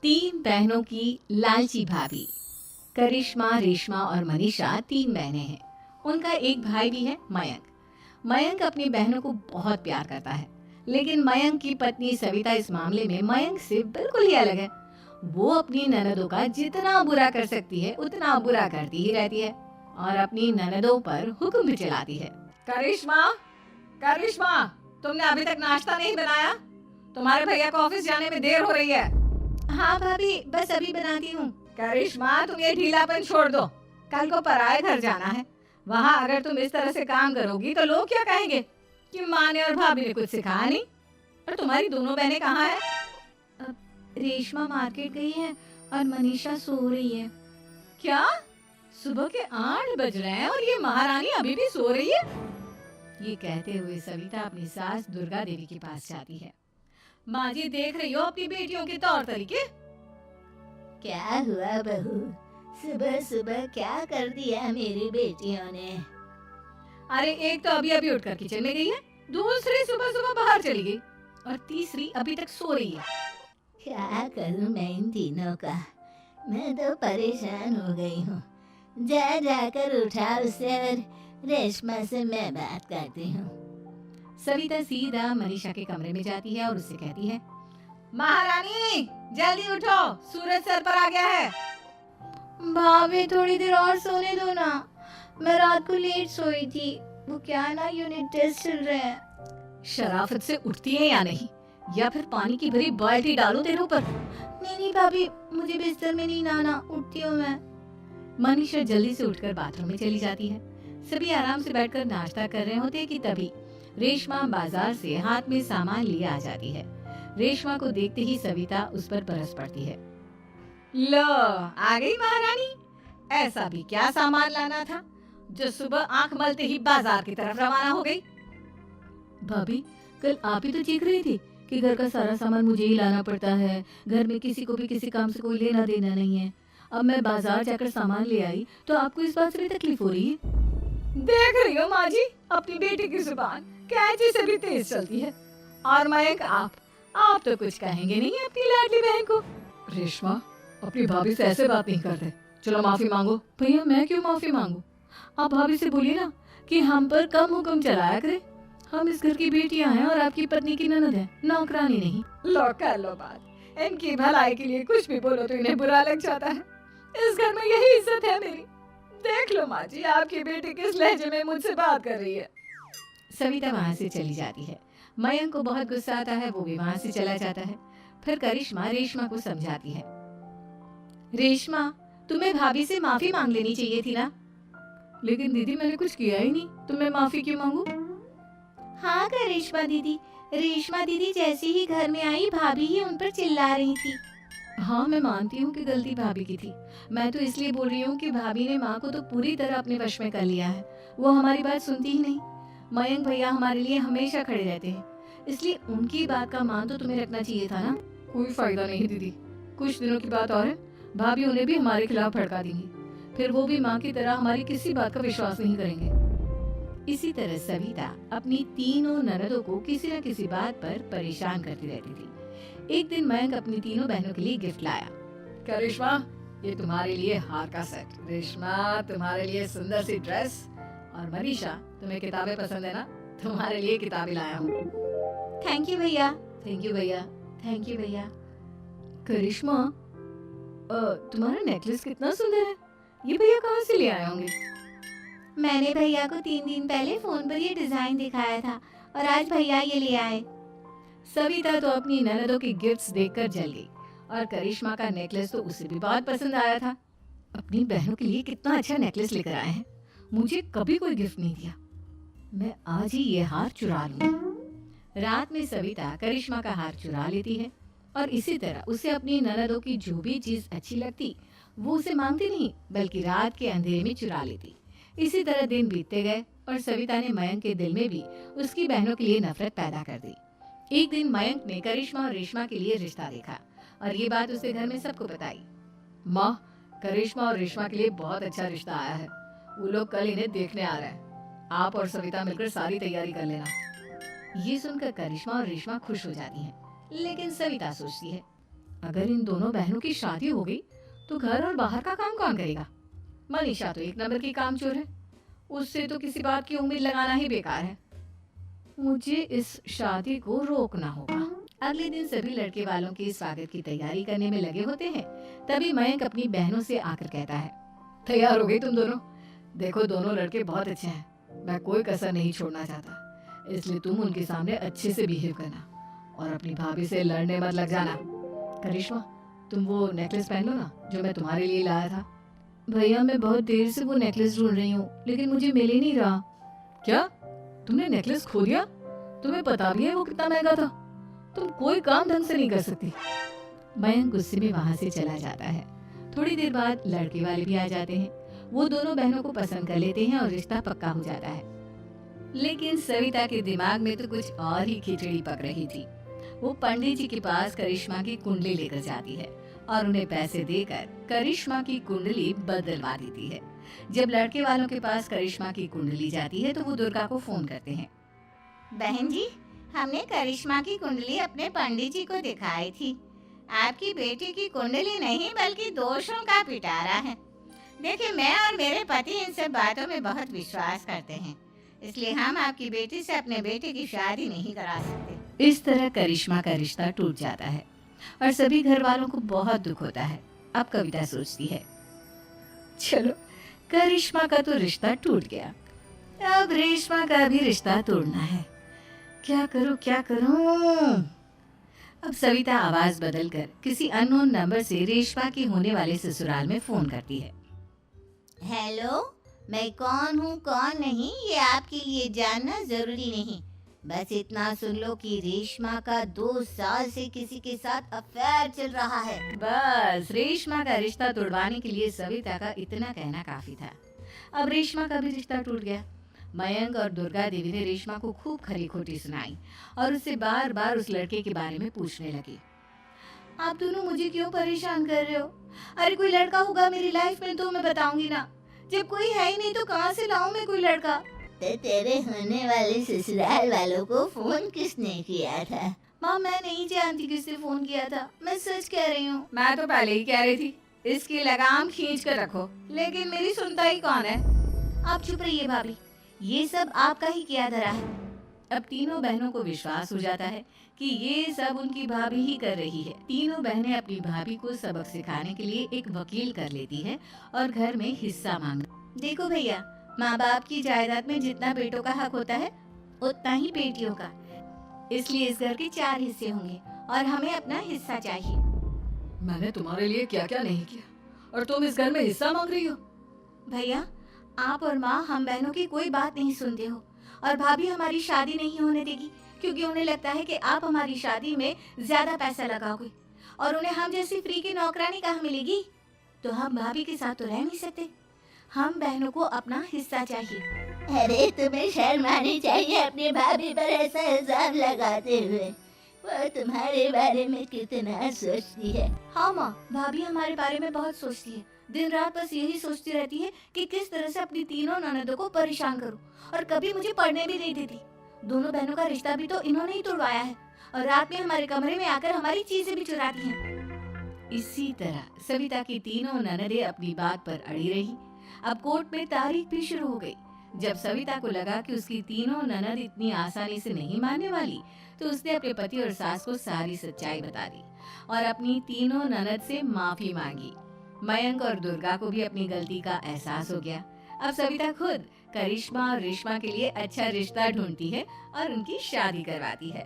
तीन बहनों की लालची भाभी। करिश्मा, रेशमा और मनीषा तीन बहनें हैं। उनका एक भाई भी है, मयंक। मयंक अपनी बहनों को बहुत प्यार करता है, लेकिन मयंक की पत्नी सविता इस मामले में मयंक से बिल्कुल ही अलग है। वो अपनी ननदों का जितना बुरा कर सकती है उतना बुरा करती ही रहती है और अपनी ननदों पर हुक्म भी चलाती है। करिश्मा, करिश्मा, तुमने अभी तक नाश्ता नहीं बनाया? तुम्हारे भैया को ऑफिस जाने में देर हो रही है। हाँ भाभी, बस अभी बनाती हूँ। करिश्मा, तुम ये ढीलापन छोड़ दो। कल को पराये घर जाना है। वहाँ अगर तुम इस तरह से काम करोगी तो लोग क्या कहेंगे कि माँ ने और भाभी ने कुछ सिखाया नहीं। और तुम्हारी दोनों बहनें कहाँ हैं? रेशमा मार्केट गई है और मनीषा सो रही है। क्या? सुबह के 8 बज रहे हैं और ये महारानी अभी भी सो रही है? ये कहते हुए सविता अपनी सास दुर्गा देवी के पास जाती है। माँ जी, देख रही हो अपनी बेटियों के तौर तरीके? क्या हुआ बहू, सुबह सुबह क्या कर दिया मेरी बेटियों ने? अरे एक तो अभी अभी उठकर किचन में गई है, दूसरी सुबह सुबह बाहर चली गई और तीसरी अभी तक सो रही है। क्या करूं मैं इन तीनों का? मैं तो परेशान हो गई हूँ। जा जाकर उठा उसे और रेशमा से मैं बात करती हूँ। सविता सीधा मनीषा के कमरे में जाती है और उससे कहती है, महारानी जल्दी उठो, सूरज सर पर आ गया है। भाभी थोड़ी देर और सोने दो ना, मैं रात को लेट सोई थी। वो क्या है ना, यूनिट टेस्ट चल रहे हैं। शराफत से उठती है या नहीं, या फिर पानी की भरी बाल्टी डालूं तेरे ऊपर? नहीं भाभी, मुझे बिस्तर में नहीं लाना, उठती हूँ मैं। मनीषा जल्दी से उठकर बाथरूम में चली जाती है। सभी आराम से बैठकर नाश्ता कर रहे होते कि तभी रेशमा बाजार से हाथ में सामान लिए आ जाती है। रेशमा को देखते ही सविता उस पर बरस पड़ती है। लो, आ गई महारानी। ऐसा भी क्या सामान लाना था जो सुबह आंख मलते ही बाजार की तरफ रवाना हो गई? भाभी, कल आप ही तो चीख रही थी कि घर का सारा सामान मुझे ही लाना पड़ता है, घर में किसी को भी किसी काम से कोई लेना देना नहीं है। अब मैं बाजार जाकर सामान ले आई तो आपको इस बात से भी तकलीफ हो रही है? देख रही हो माँ जी, अपनी बेटी की जुबान कैंची से भी तेज चलती है। और मयंक, आप तो कुछ कहेंगे नहीं अपनी लाडली बहन को। रेशमा, अपनी भाभी से ऐसे बात नहीं करते। चलो माफी मांगो। भैया, मैं क्यों माफी मांगू? आप भाभी से बोलिए ना कि हम पर कम हुक्म चलाया करे। हम इस घर की बेटियां हैं और आपकी पत्नी की ननद है, नौकरानी नहीं। लो कर लो बात। इनकी भलाई के लिए कुछ भी बोलो तो इन्हें बुरा लग जाता है। इस घर में यही इज्जत है मेरी। देख लो माँ जी, आपकी बेटी किस लहजे में मुझसे बात कर रही है। सविता वहाँ से चली जाती है। मयंक को बहुत गुस्सा आता है, वो भी वहाँ से चला जाता है। फिर करिश्मा रेशमा को समझाती है, रेशमा, तुम्हें भाभी से माफी मांग लेनी चाहिए थी ना। लेकिन दीदी, मैंने कुछ किया ही नहीं, तो मैं माफी क्यों मांगू? हाँ करिश्मा दीदी, रेशमा दीदी जैसे ही घर में आई भाभी ही उन पर चिल्ला रही थी। हाँ, मैं मानती हूँ कि गलती भाभी की थी। मैं तो इसलिए बोल रही हूँ कि भाभी ने माँ को तो पूरी तरह अपने वश में कर लिया है। वो हमारी बात सुनती ही नहीं। मयंक भैया हमारे लिए हमेशा खड़े रहते हैं, इसलिए उनकी बात का मान तो तुम्हें रखना चाहिए था ना। कोई फायदा नहीं दीदी, कुछ दिनों की बात और है, भाभी उन्हें भी हमारे खिलाफ भड़का देंगी। फिर वो भी माँ की तरह हमारी किसी बात का विश्वास नहीं करेंगे। इसी तरह सविता अपनी तीनों ननदों को किसी न किसी बात पर परेशान करती रहती थी। एक दिन मयंक अपनी तीनों बहनों के लिए गिफ्ट लाया। करिश्मा, ये तुम्हारे लिए हार का सेट। रेशमा, तुम्हारे लिए सुंदर सी ड्रेस। और मनीषा, तुम्हें किताबें पसंद है ना, तुम्हारे लिए किताबें लाया हूँ। थैंक यू भैया। थैंक यू भैया। थैंक यू भैया। करिश्मा, तुम्हारा नेकलेस कितना सुंदर है, ये भैया कहाँ से ले आए होंगे? मैंने भैया को 3 दिन पहले फोन पर ये डिजाइन दिखाया था और आज भैया ये ले आए। सविता तो अपनी ननदों की गिफ्ट्स देखकर जल गई और करिश्मा का नेकलेस तो उसे भी बहुत पसंद आया था। अपनी बहनों के लिए कितना अच्छा नेकलेस लेकर आए हैं, मुझे कभी कोई गिफ्ट नहीं दिया। मैं आज ही ये हार चुरा लूंगी। रात में सविता करिश्मा का हार चुरा लेती है और इसी तरह उसे अपनी ननदों की जो भी चीज अच्छी लगती वो उसे मांगती नहीं, बल्कि रात के अंधेरे में चुरा लेती। इसी तरह दिन बीतते गए और सविता ने मयंक के दिल में भी उसकी बहनों के लिए नफरत पैदा कर दी। एक दिन मयंक ने करिश्मा और रेशमा के लिए रिश्ता देखा और ये बात उसे घर में सबको बताई। माँ, करिश्मा और रेशमा के लिए बहुत अच्छा रिश्ता आया है, वो लोग कल इन्हें देखने आ रहे हैं। आप और सविता मिलकर सारी तैयारी कर लेना। ये सुनकर करिश्मा और रेशमा खुश हो जाती हैं, लेकिन सविता सोचती है, अगर इन दोनों बहनों की शादी हो गई तो घर और बाहर का काम कौन करेगा? मनीषा तो एक नंबर की कामचोर है, उससे तो किसी बात की उम्मीद लगाना ही बेकार है। मुझे इस शादी को रोकना होगा। अगले दिन सभी लड़के वालों के स्वागत की तैयारी करने में लगे होते हैं। तभी मयंक अपनी बहनों से आकर कहता है, तैयार हो गई तुम दोनों? देखो दोनों लड़के बहुत अच्छे हैं, मैं कोई कसर नहीं छोड़ना चाहता, इसलिए तुम उनके सामने अच्छे से बिहेव करना और अपनी भाभी से लड़ने मत लग जाना। करिश्मा, तुम वो नेकलेस पहन लो ना जो मैं तुम्हारे लिए लाया था। भैया मैं बहुत देर से वो नेकलेस ढूंढ रही हूँ, लेकिन मुझे मिल ही नहीं रहा। क्या तुमने नेकलेस खो दिया? तुम्हें पता भी है वो कितना महंगा था? तुम कोई काम ढंग से नहीं कर सकती। मयंक गुस्से में वहां से चला जाता है। थोड़ी देर बाद लड़के वाले भी आ जाते हैं। वो दोनों बहनों को पसंद कर लेते हैं और रिश्ता पक्का हो जाता है। लेकिन सविता के दिमाग में तो कुछ और ही खिचड़ी पक रही थी। वो पंडित जी के पास करिश्मा की कुंडली लेकर जाती है और उन्हें पैसे देकर करिश्मा की कुंडली बदलवा देती है। जब लड़के वालों के पास करिश्मा की कुंडली जाती है तो वो दुर्गा को फोन करते हैं। बहन जी, हमने करिश्मा की कुंडली अपने पंडित जी को दिखाई थी। आपकी बेटी की कुंडली नहीं बल्कि दोषों का पिटारा है। देखिए, मैं और मेरे पति इन सब बातों में बहुत विश्वास करते हैं, इसलिए हम आपकी बेटी से अपने बेटे की शादी नहीं करा सकते। इस तरह करिश्मा का रिश्ता टूट जाता है और सभी घर वालों को बहुत दुख होता है। अब कविता सोचती है, चलो करिश्मा का तो रिश्ता टूट गया, अब रेशमा का भी रिश्ता तोड़ना है। क्या करूं? अब सविता आवाज बदलकर किसी अननोन नंबर से रेशमा की होने वाले ससुराल में फोन करती है। हेलो, मैं कौन हूँ कौन नहीं ये आपके लिए जानना जरूरी नहीं। बस इतना सुन लो कि रेशमा का 2 साल से किसी के साथ अफेयर चल रहा है। बस रेशमा का रिश्ता तोड़वाने के लिए सविता का इतना कहना काफी था। अब रेशमा का भी रिश्ता टूट गया। मयंक और दुर्गा देवी ने रेशमा को खूब खरी खोटी सुनाई और उससे बार बार उस लड़के के बारे में पूछने लगी। आप दोनों मुझे क्यों परेशान कर रहे हो? अरे कोई लड़का होगा मेरी लाइफ में तो मैं बताऊंगी ना। जब कोई है ही नहीं तो कहाँ से लाऊं मैं कोई लड़का? तो तेरे होने वाले ससुराल वालों को फोन किसने किया था? माँ मैं नहीं जानती किसने फोन किया था, मैं सच कह रही हूँ। मैं तो पहले ही कह रही थी इसकी लगाम खींच कर रखो, लेकिन मेरी सुनता ही कौन है। आप चुप रहिए भाभी, ये सब आपका ही किया धरा है। अब तीनों बहनों को विश्वास हो जाता है कि ये सब उनकी भाभी ही कर रही है। तीनों बहनें अपनी भाभी को सबक सिखाने के लिए एक वकील कर लेती है और घर में हिस्सा मांगना। देखो भैया, माँ बाप की जायदाद में जितना बेटों का हक होता है उतना ही बेटियों का, इसलिए इस घर के 4 हिस्से होंगे और हमें अपना हिस्सा चाहिए। मैंने तुम्हारे लिए क्या क्या नहीं किया और तुम इस घर में हिस्सा मांग रही हो? भैया, आप और माँ हम बहनों की कोई बात नहीं सुनते हो और भाभी हमारी शादी नहीं होने देगी क्योंकि उन्हें लगता है कि आप हमारी शादी में ज्यादा पैसा लगाओगे और उन्हें हम जैसी फ्री की नौकरानी कहाँ मिलेगी। तो हम भाभी के साथ तो रह नहीं सकते, हम बहनों को अपना हिस्सा चाहिए। अरे तुम्हें शर्म आनी चाहिए अपनी भाभी पर ऐसा इल्जाम लगाते हुए। वो तुम्हारे बारे में कितना सोचती है। हाँ माँ, भाभी हमारे बारे में बहुत सोचती है। दिन रात बस यही सोचती रहती है कि किस तरह से अपनी तीनों ननदों को परेशान करूं और कभी मुझे पढ़ने भी नहीं देती। दोनों बहनों का रिश्ता भी तो इन्होंने ही तोड़वाया है और रात में हमारे कमरे में आकर हमारी चीजें भी चुराती हैं। इसी तरह सविता की तीनों ननदें अपनी बात पर अड़ी रही। अब कोर्ट में तारीख भी शुरू हो गई। जब सविता को लगा कि उसकी तीनों ननद इतनी आसानी से नहीं मानने वाली, तो उसने अपने पति और सास को सारी सच्चाई बता दी और अपनी तीनों ननद से माफी मांगी। मयंक और दुर्गा को भी अपनी गलती का एहसास हो गया। अब सविता खुद करिश्मा और रेशमा के लिए अच्छा रिश्ता ढूंढती है और उनकी शादी करवाती है।